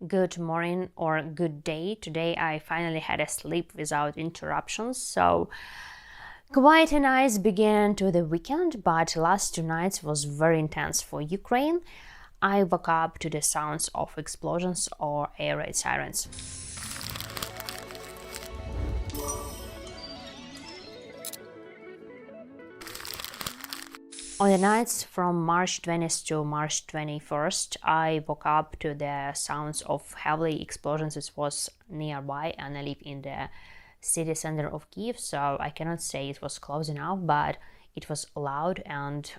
Good morning or good day. Today I finally had a sleep without interruptions, so quite a nice beginning to the weekend, but last 2 nights was very intense for Ukraine. I woke up to the sounds of explosions or air raid sirens. On the nights from March 20th to March 21st, I woke up to the sounds of heavy explosions. It was nearby, and I live in the city center of Kyiv, so I cannot say it was close enough, but it was loud and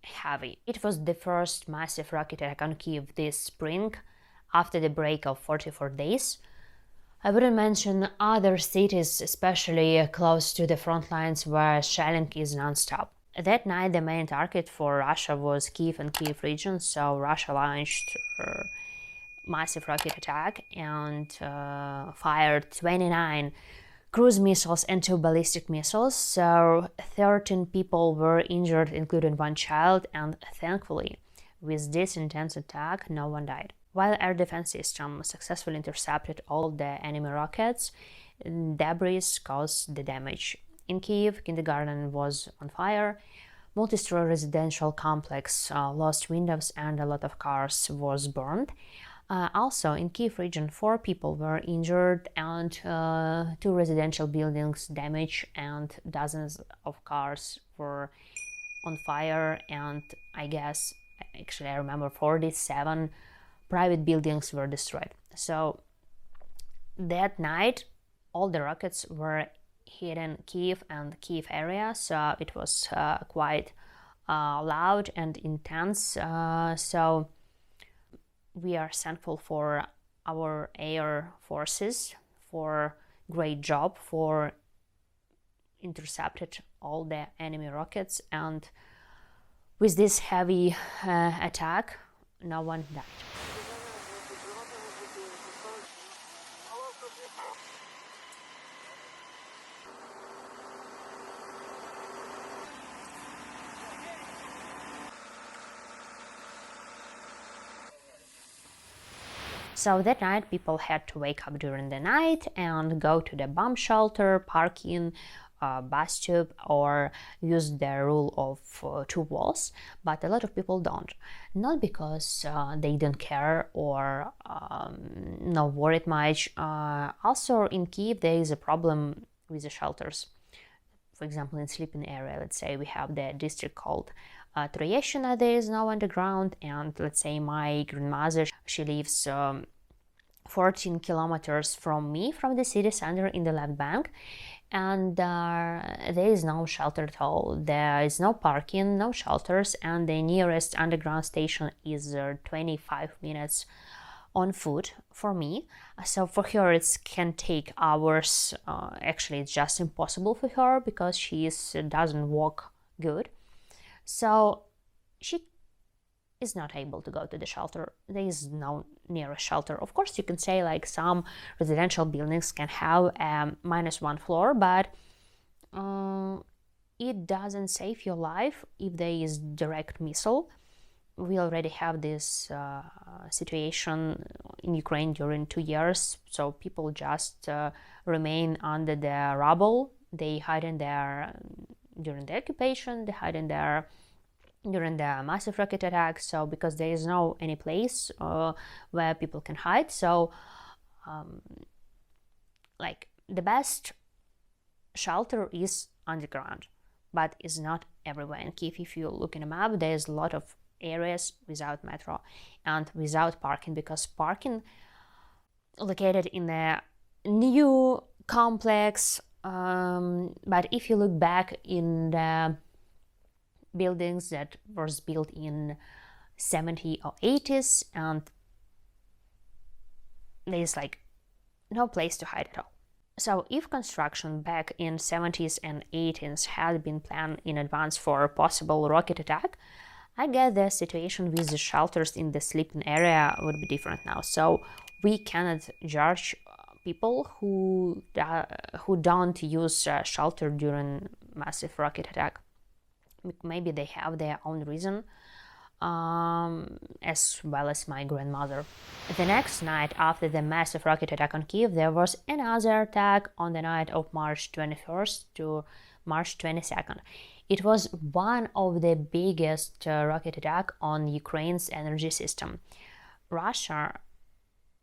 heavy. It was the first massive rocket attack on Kyiv this spring after the break of 44 days. I wouldn't mention other cities, especially close to the front lines where shelling is non-stop. That night, the main target for Russia was Kyiv and Kyiv region, so Russia launched a massive rocket attack and fired 29 cruise missiles and 2 ballistic missiles, so 13 people were injured, including 1 child, and thankfully, with this intense attack, no one died. While air defense system successfully intercepted all the enemy rockets, debris caused the damage. In Kyiv, kindergarten was on fire, multistory residential complex lost windows, and a lot of cars was burned. Also, in Kyiv region, 4 people were injured and 2 residential buildings damaged, and dozens of cars were on fire, and I remember 47 private buildings were destroyed. So that night, all the rockets were hitting Kyiv and Kyiv area, so it was quite loud and intense. So we are thankful for our air forces for great job for intercepted all the enemy rockets, and with this heavy attack, no one died. So that night, people had to wake up during the night and go to the bomb shelter, parking, bus stop, or use the rule of 2 walls. But a lot of people don't. Not because they don't care or not worried much. Also, in Kyiv, there is a problem with the shelters. For example, in sleeping area, let's say we have the district called Tanya Fiona, there is no underground, and let's say my grandmother, she lives 14 kilometers from me, from the city center in the left bank, and there is no shelter at all. There is no parking, no shelters, and the nearest underground station is 25 minutes on foot for me. So for her it can take hours. Actually, it's just impossible for her because she doesn't walk good. So she is not able to go to the shelter. There is no nearest shelter. Of course, you can say like some residential buildings can have a -1 floor, but it doesn't save your life if there is direct missile. We already have this situation in Ukraine during 2 years, so people just remain under the rubble. They hide in there during the occupation, they hide in there during the massive rocket attack, so because there is no any place where people can hide, so like the best shelter is underground, but it's not everywhere in Kyiv. If you look in a map, there's a lot of areas without metro and without parking, because parking located in a new complex, but if you look back in the buildings that was built in 70s or 80s, and there's like no place to hide at all. So if construction back in 70s and 80s had been planned in advance for a possible rocket attack, I guess the situation with the shelters in the sleeping area would be different now. So we cannot judge people who don't use shelter during massive rocket attack. Maybe they have their own reason. as well as my grandmother. The next night after the massive rocket attack on Kyiv, there was another attack on the night of March 21st to March 22nd. It was one of the biggest rocket attack on Ukraine's energy system. Russia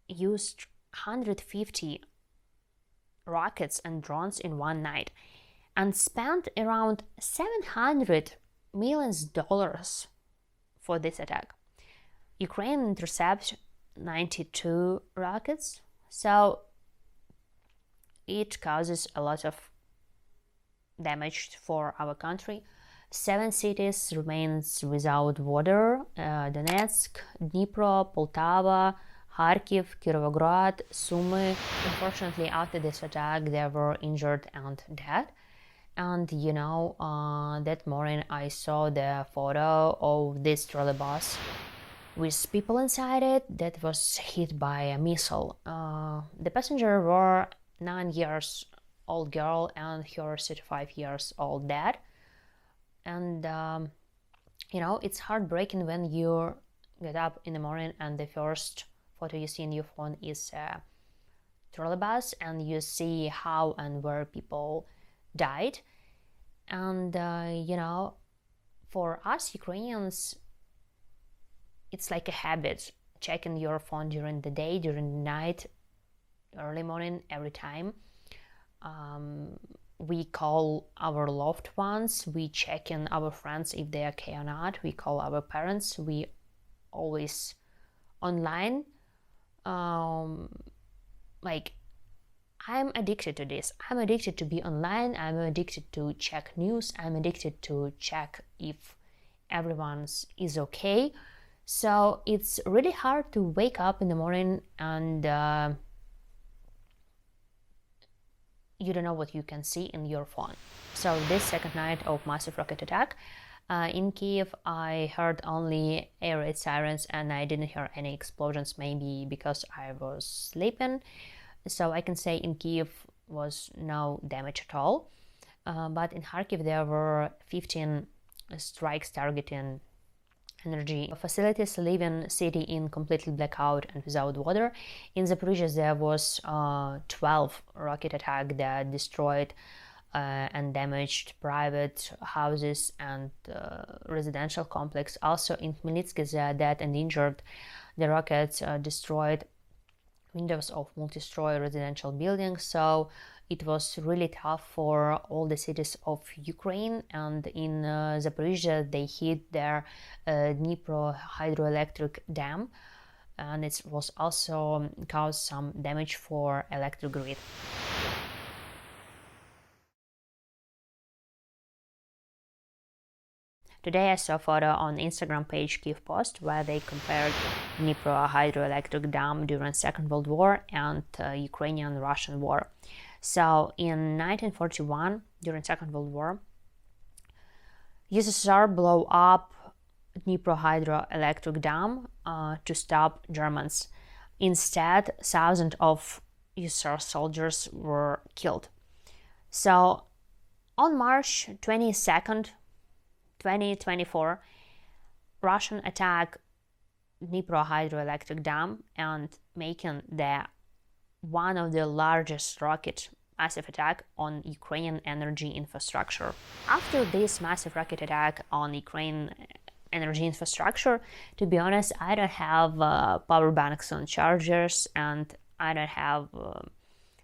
used 150 rockets and drones in one night and spent around $700 million for this attack. Ukraine intercepted 92 rockets, so it causes a lot of damage for our country. 7 cities remains without water: Donetsk, Dnipro, Poltava, Kharkiv, Kirovograd, Sumy. Unfortunately, after this attack, there were injured and dead. And that morning I saw the photo of this trolley bus with people inside it that was hit by a missile. The passenger were 9 years old girl and her 35 years old dad. And it's heartbreaking when you get up in the morning and the first photo you see in your phone is a trolley bus, and you see how and where people died. And for us Ukrainians, it's like a habit, checking your phone during the day, during the night, early morning, every time. We call our loved ones, we check in our friends if they are okay or not, we call our parents, we always online. I'm addicted to this. I'm addicted to be online. I'm addicted to check news. I'm addicted to check if everyone is okay. So it's really hard to wake up in the morning and you don't know what you can see in your phone. So this second night of massive rocket attack in Kyiv, I heard only air raid sirens and I didn't hear any explosions, maybe because I was sleeping. So I can say in Kyiv was no damage at all. But in Kharkiv there were 15 strikes targeting energy facilities, leaving city in completely blackout and without water. In Zaporizhzhia there was 12 rocket attack that destroyed and damaged private houses and residential complex. Also in Khmelnytskyi, the dead and injured. The rockets destroyed windows of multistory residential buildings. So it was really tough for all the cities of Ukraine. And in Zaporizhzhia they hit their Dnipro hydroelectric dam, and it was also caused some damage for electric grid. Today I saw a photo on Instagram page Kyiv Post where they compared Dnipro hydroelectric dam during Second World War and Ukrainian-Russian War. So in 1941, during Second World War, USSR blew up Dnipro hydroelectric dam to stop Germans. Instead, thousands of USSR soldiers were killed. So on March 22nd, 2024, Russian attacked Dnipro hydroelectric dam and making one of the largest rocket massive attack on Ukrainian energy infrastructure. After this massive rocket attack on Ukraine energy infrastructure, to be honest, I don't have power banks and chargers, and I don't have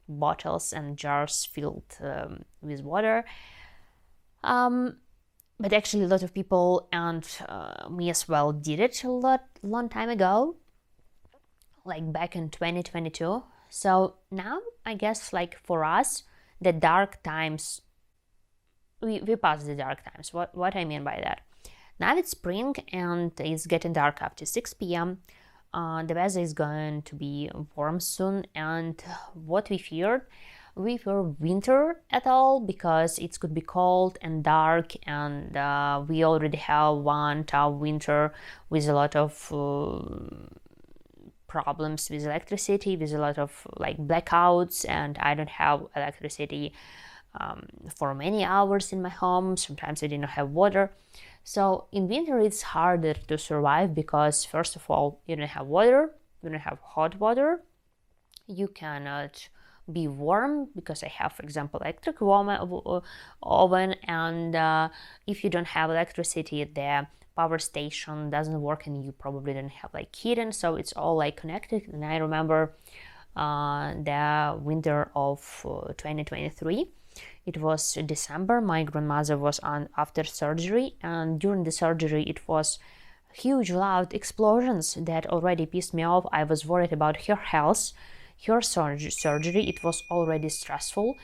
bottles and jars filled with water. But actually a lot of people, and me as well, did it long time ago, like back in 2022. So now I guess like for us, the dark times, we passed the dark times. What I mean by that? Now it's spring and it's getting dark up to 6 p.m. The weather is going to be warm soon, and what we feared, we fear winter at all because it could be cold and dark, and we already have one tough winter with a lot of problems with electricity, with a lot of like blackouts, and I don't have electricity for many hours in my home. Sometimes I didn't have water. So in winter it's harder to survive because first of all you don't have water, you don't have hot water, you cannot be warm because I have, for example, electric oven, and if you don't have electricity, the power station doesn't work, and you probably don't have like heating, so it's all like connected. And I remember the winter of 2023. It was December. My grandmother was on after surgery, and during the surgery it was huge loud explosions that already pissed me off. I was worried about her health, her surgery. It was already stressful,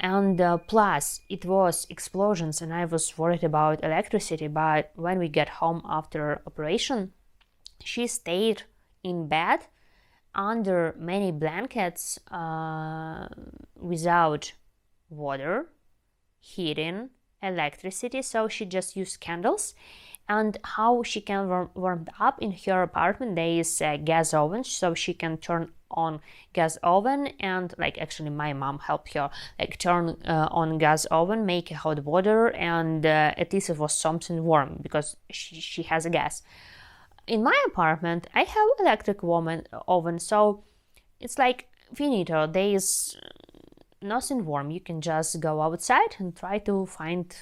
and plus it was explosions, and I was worried about electricity. But when we get home after operation, she stayed in bed under many blankets without water, heating, electricity, so she just used candles. And how she can warm up in her apartment, there is a gas oven, so she can turn on gas oven, and like actually my mom helped her like turn on gas oven, make hot water, and at least it was something warm because she has a gas. In my apartment I have electric oven, so it's like finito. There is nothing warm. You can just go outside and try to find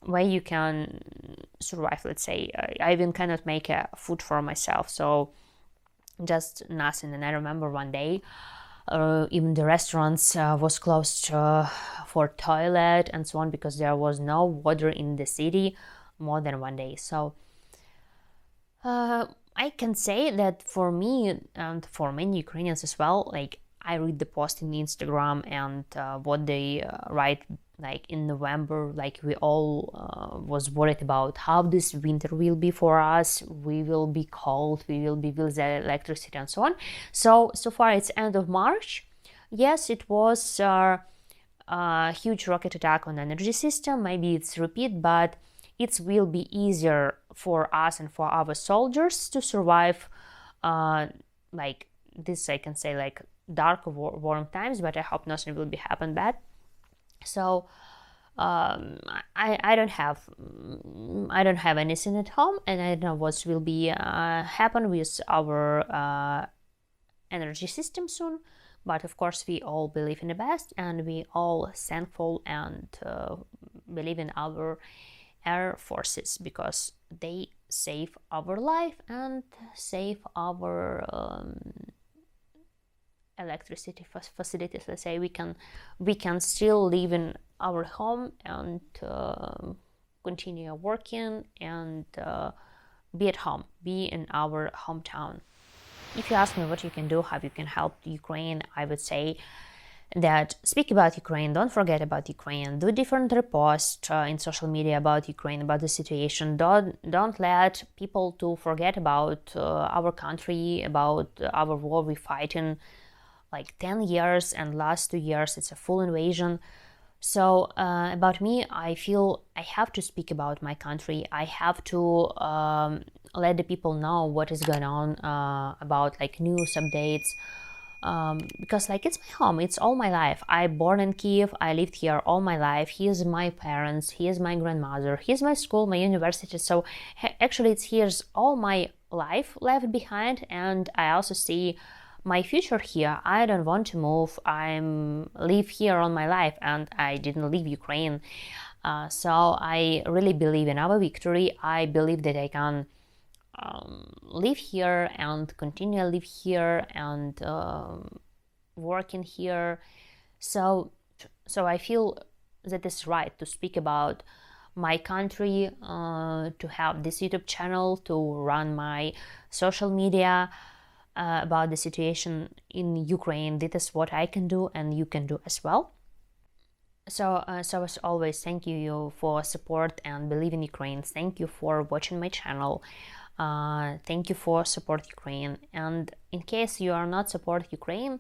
way you can survive. Let's say I even cannot make a food for myself, so just nothing. And I remember one day even the restaurants was closed for toilet and so on, because there was no water in the city more than one day. So I can say that for me and for many Ukrainians as well, like I read the post in Instagram and what they write like in November, like we all was worried about how this winter will be for us. We will be cold, we will be without electricity and so on. So far it's end of March. Yes, it was a huge rocket attack on the energy system. Maybe it's repeat, but it will be easier for us and for our soldiers to survive like this, I can say, like dark warm times, but I hope nothing will be happen bad. So I don't have anything at home, and I don't know what will be happen with our energy system soon. But of course we all believe in the best, and we all thankful and believe in our air forces, because they save our life and save our electricity facilities. Let's say we can still live in our home and continue working and be at home, be in our hometown. If you ask me what you can do, how you can help Ukraine, I would say that speak about Ukraine, don't forget about Ukraine, do different reposts in social media about Ukraine, about the situation. Don't let people to forget about our country, about our war we're fighting like 10 years, and last 2 years it's a full invasion. So about me, I feel I have to speak about my country. I have to let the people know what is going on about like news updates, because like it's my home, it's all my life. I born in Kyiv, I lived here all my life. Here's my parents, here's my grandmother, here's my school, my university. So actually it's here's all my life left behind, and I also see my future here. I don't want to move. I'm live here all my life, and I didn't leave Ukraine. So I really believe in our victory. I believe that I can live here and continue live here and working here. So I feel that it's right to speak about my country, to have this YouTube channel, to run my social media about the situation in Ukraine. This is what I can do, and you can do as well. So as always, thank you for support and believe in Ukraine. Thank you for watching my channel. Thank you for support Ukraine. And in case you are not support Ukraine,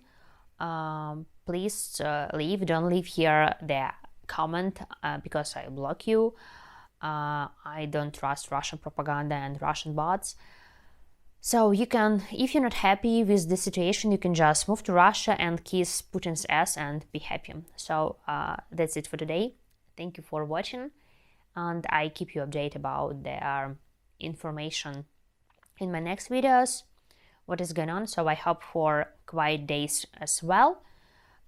please leave. Don't leave here the comment because I block you. I don't trust Russian propaganda and Russian bots. So you can, if you're not happy with the situation, you can just move to Russia and kiss Putin's ass and be happy. So that's it for today. Thank you for watching. and I keep you updated about their information in my next videos, what is going on. So I hope for quiet days as well.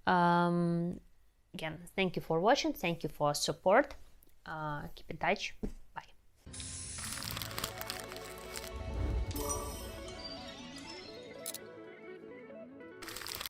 Again, thank you for watching, thank you for support. Keep in touch.